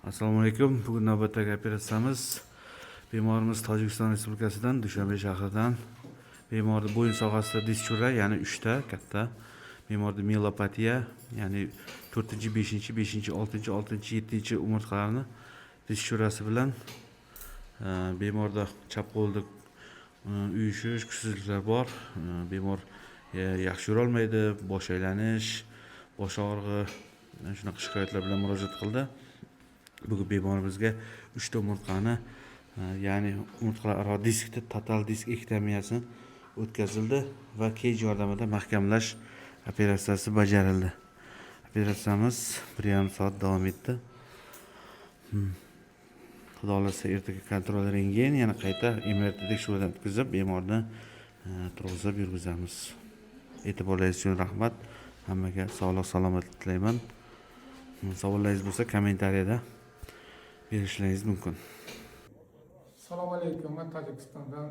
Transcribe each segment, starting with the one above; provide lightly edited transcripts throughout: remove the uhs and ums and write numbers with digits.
Assalomu alaykum. Bugun navbatdagi operatsiyamiz. Bemorimiz Tojikiston Respublikasidan, Dushanbe shahridan. Bemorda bo'yin sohasida dischura, ya'ni 3 ta katta. Bemorda mielopatiya, ya'ni 4-chi, 5-chi, 5-chi, 6-chi, 6-chi, 7-chi umurtqalarni dischurasi bilan bemorda chap qo'lda uyushish, kuchsizliklar bor. Bemor yaxshi yura olmaydi, bosh aylanish, bosh og'rig'i, shunaqa shikoyatlar bilan murojaat qildi. Bugun bemorimizga 3 ta umurtqani, ya'ni umurtqalararo diskda total disk ektomiyasi o'tkazildi va kej yordamida mahkamlash operatsiyasi bajarildi. Operatsiyamiz 1,5 soat davom etdi. Xudo xolasa ertaga kontrol rengen, yana qayta MRT tekshiruvdan o'tkazib, bemorni turg'izib yurgizamiz. E'tiboringiz uchun rahmat. Hammaga sog'lik, salomatlik tilayman. Savollaringiz bo'lsa kommentariyada berishlaringiz mumkin. Assalomu alaykum. Men Tojikistondan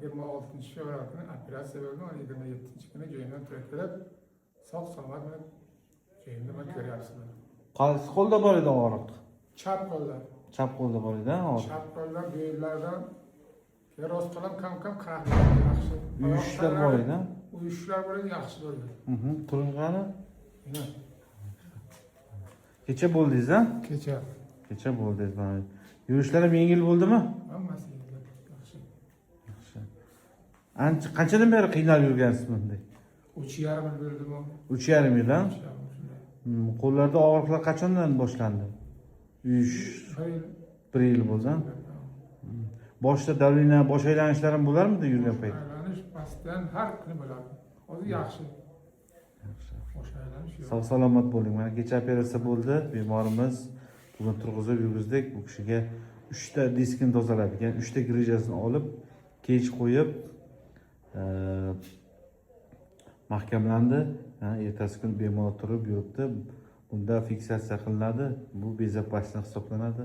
26-fevral kuni operatsiya bo'lgan, 27 kuni joyimdan turib kelib, sog' salomat bilan joyimda men ko'ryapsizlar. Qaysi qo'lda bor edi og'riq? Chap qo'lda. Chap qo'lda bor edi, og'riq. Chap qo'lda bo'yinlardan rost qo'lim kam qahramonlik yaxshi. Uyushlar bor edi. Uyushlar bor edi, yaxshi bo'ldi. Turing qani? Mana Kecha bo'ldingiz-a? kecha bo'ldingiz mana. Yurishlarim yengil bo'ldimi? hammasi yaxshi. Yaxshi. Qanchadan beri qiynalib yurgansiz bunday? 3,5 yil bo'ldimi? 3,5 yil, ha? Qo'llarda og'riqlar qachondan boshlandi? Uyush 1 yil bo'ldi. Boshda davlina, bosh aylanishlarim bo'larmidi yurgan payt? Aylanish pastdan har kuni bo'ladi. Hozir yaxshi. Sog' salomat bo'ling. Mana kecha operatsiya bo'ldi. Bemorimiz bugun turg'izib yurgizdik. Bu kishiga 3 ta diskini tozaladik. Ya'ni 3 ta grijasini olib, kej qo'yib, mahkamlandi. Ertasi kuni bemor turib yuribdi. Bunda fiksatsiya qilinadi. Bu bezopaslik hisoblanadi.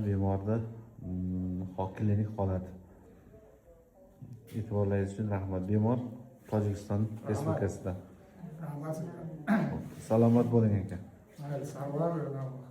Bemorda klinik holat. E'tiborlaringiz uchun rahmat. Bemor Tojikiston Respublikasidan. Rahmat. Salomat bo'ling aka. Mayli, sog' bo'ling.